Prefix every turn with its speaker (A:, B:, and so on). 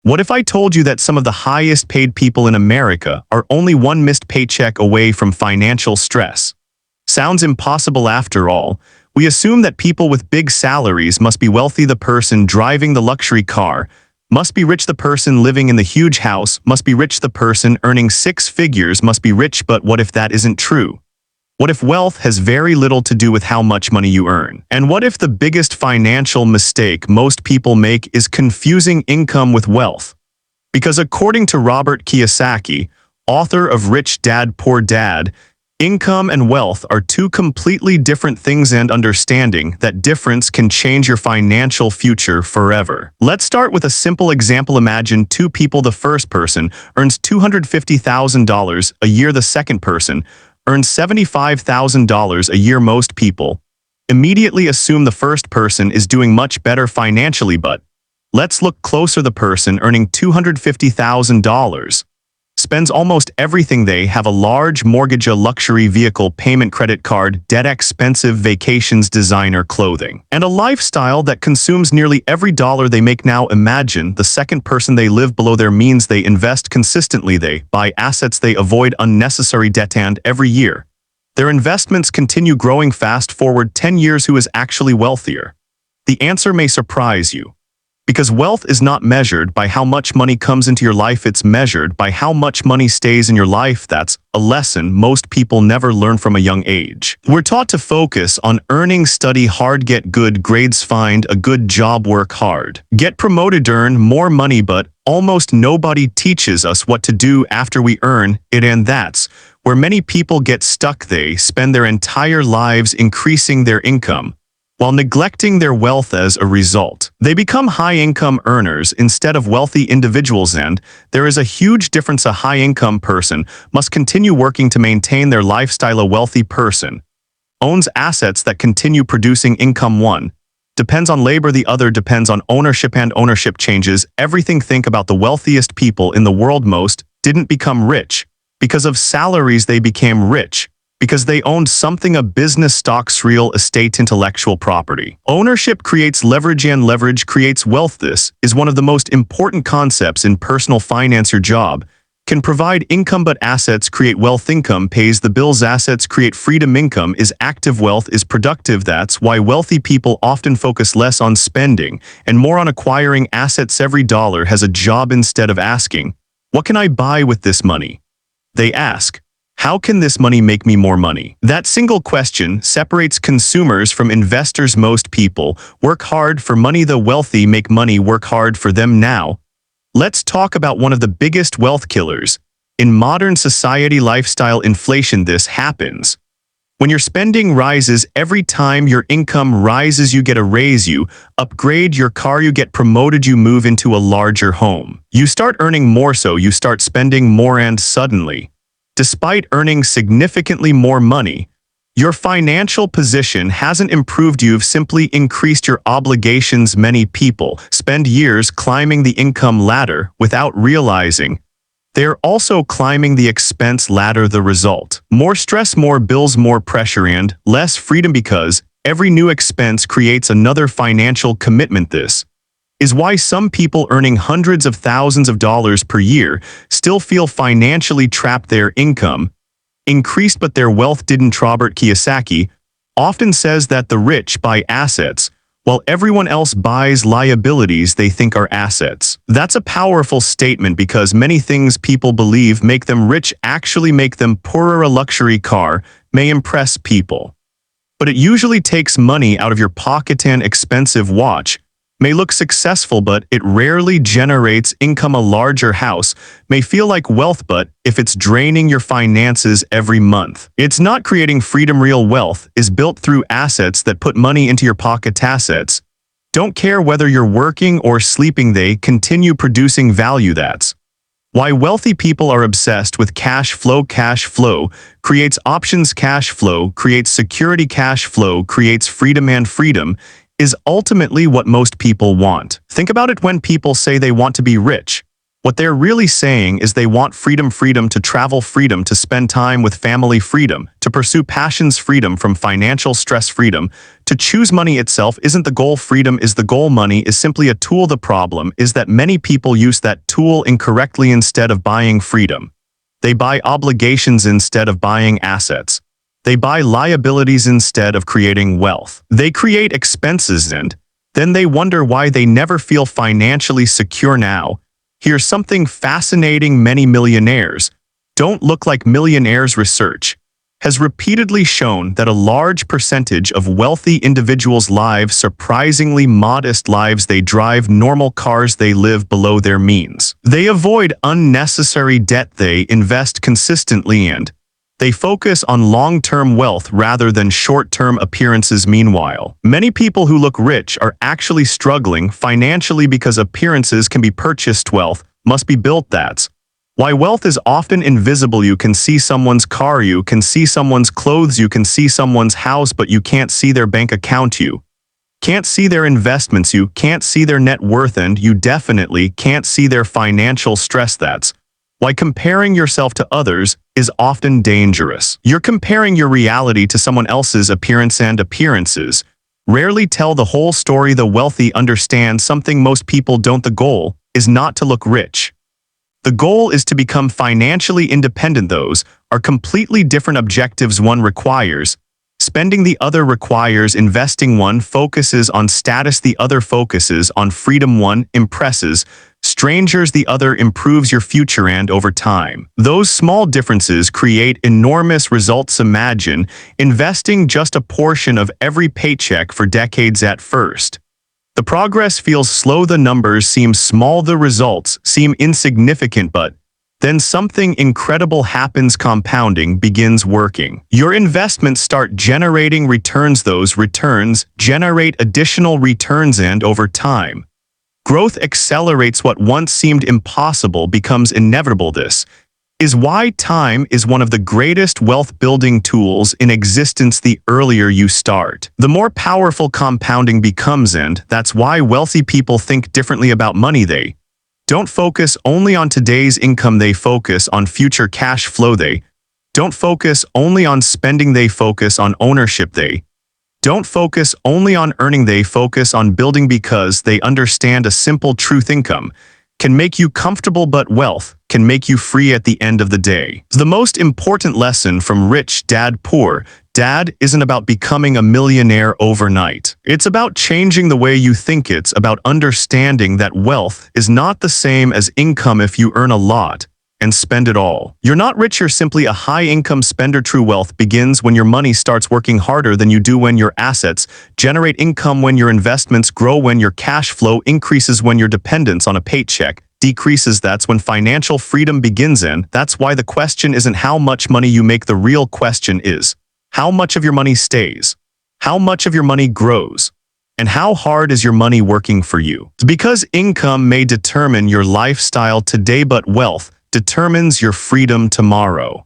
A: What if I told you that some of the highest paid people in America are only one missed paycheck away from financial stress? Sounds impossible after all. We assume that people with big salaries must be wealthy. The person driving the luxury car must be rich. The person living in the huge house must be rich. The person earning six figures must be rich. But what if that isn't true? What if wealth has very little to do with how much money you earn? And what if the biggest financial mistake most people make is confusing income with wealth? Because according to Robert Kiyosaki, author of Rich Dad, Poor Dad, income and wealth are two completely different things, and understanding that difference can change your financial future forever. Let's start with a simple example. Imagine two people. The first person earns $250,000 a year. The second person earns $75,000 a year. Most people immediately assume the first person is doing much better financially, but let's look closer. The person earning $250,000 spends almost everything. They have a large mortgage, a luxury vehicle, payment credit card, debt, expensive vacations, designer clothing, and a lifestyle that consumes nearly every dollar they make. Now imagine the second person. They live below their means. They invest consistently. They buy assets. They avoid unnecessary debt, and every year their investments continue growing. Fast forward 10 years. Who is actually wealthier? The answer may surprise you. Because wealth is not measured by how much money comes into your life, it's measured by how much money stays in your life. That's a lesson most people never learn from a young age. We're taught to focus on earning, study hard, get good grades, find a good job, work hard, get promoted, earn more money, but almost nobody teaches us what to do after we earn it, and that's where many people get stuck. They spend their entire lives increasing their income while neglecting their wealth. As a result, they become high-income earners instead of wealthy individuals, and there is a huge difference. A high-income person must continue working to maintain their lifestyle. A wealthy person owns assets that continue producing income. One depends on labor, the other depends on ownership, and ownership changes everything. Think about the wealthiest people in the world. Most didn't become rich because of salaries. They became rich because they owned something: a business, stocks, real estate, intellectual property. Ownership creates leverage, and leverage creates wealth. This is one of the most important concepts in personal finance. Your job can provide income, but assets create wealth. Income pays the bills, assets create freedom. Income is active, wealth is productive. That's why wealthy people often focus less on spending and more on acquiring assets. Every dollar has a job. Instead of asking, "What can I buy with this money?" they ask, "How can this money make me more money?" That single question separates consumers from investors. Most people work hard for money. The wealthy make money work hard for them. Now, let's talk about one of the biggest wealth killers in modern society: lifestyle inflation. This happens when your spending rises. Every time your income rises, you get a raise, you upgrade your car, you get promoted, you move into a larger home. You start earning more, so you start spending more, and suddenly, despite earning significantly more money, your financial position hasn't improved. You've simply increased your obligations. Many people spend years climbing the income ladder without realizing they're also climbing the expense ladder. The result: more stress, more bills, more pressure, and less freedom, because every new expense creates another financial commitment. This is why some people earning hundreds of thousands of dollars per year still feel financially trapped. Their income increased, but their wealth didn't. Robert Kiyosaki often says that the rich buy assets, while everyone else buys liabilities they think are assets. That's a powerful statement, because many things people believe make them rich actually make them poorer. A luxury car may impress people, but it usually takes money out of your pocket. An expensive watch may look successful, but it rarely generates income. A larger house may feel like wealth, but if it's draining your finances every month, it's not creating freedom. Real wealth is built through assets that put money into your pocket. Assets don't care whether you're working or sleeping, they continue producing value. That's why wealthy people are obsessed with cash flow. Cash flow creates options, cash flow creates security, cash flow creates freedom, and freedom is ultimately what most people want. Think about it: when people say they want to be rich, What they're really saying is they want freedom, freedom to travel, freedom to spend time with family, freedom to pursue passions, freedom from financial stress, freedom to choose. Money itself isn't the goal, freedom is the goal. Money is simply a tool. The problem is that many people use that tool incorrectly. Instead of buying freedom, they buy obligations. Instead of buying assets, they buy liabilities. Instead of creating wealth, they create expenses, and then they wonder why they never feel financially secure. Now, here's something fascinating. Many millionaires don't look like millionaires. Research has repeatedly shown that a large percentage of wealthy individuals' lives surprisingly modest lives. They drive normal cars. They live below their means. They avoid unnecessary debt. They invest consistently, and they focus on long-term wealth rather than short-term appearances. Meanwhile, many people who look rich are actually struggling financially because appearances can be purchased. Wealth must be built. That's why wealth is often invisible. You can see someone's car, you can see someone's clothes, you can see someone's house, but you can't see their bank account. You can't see their investments, you can't see their net worth, and you definitely can't see their financial stress. That's why comparing yourself to others is often dangerous. You're comparing your reality to someone else's appearance, and appearances rarely tell the whole story. The wealthy understand something most people don't. The goal is not to look rich. The goal is to become financially independent. Those are completely different objectives. One requires spending, the other requires investing. One focuses on status, the other focuses on freedom. One impresses strangers, the other improves your future. And over time, those small differences create enormous results. Imagine investing just a portion of every paycheck for decades. At first, the progress feels slow, the numbers seem small, the results seem insignificant, but then something incredible happens. Compounding begins working. Your investments start generating returns. Those returns generate additional returns, and over time, growth accelerates. What once seemed impossible becomes inevitable. This is why time is one of the greatest wealth-building tools in existence. The earlier you start, the more powerful compounding becomes, and that's why wealthy people think differently about money. They don't focus only on today's income, they focus on future cash flow. They don't focus only on spending, they focus on ownership. They don't focus only on earning, they focus on building, because they understand a simple truth: income can make you comfortable, but wealth can make you free at the end of the day. The most important lesson from Rich Dad Poor Dad isn't about becoming a millionaire overnight. It's about changing the way you think. It's about understanding that wealth is not the same as income. If you earn a lot and spend it all, you're not rich, you're simply a high-income spender. True wealth begins when your money starts working harder than you do, when your assets generate income, when your investments grow, when your cash flow increases, when your dependence on a paycheck decreases. That's when financial freedom begins. And that's why the question isn't how much money you make. The real question is how much of your money stays, how much of your money grows, and how hard is your money working for you. Because income may determine your lifestyle today, but wealth determines your freedom tomorrow.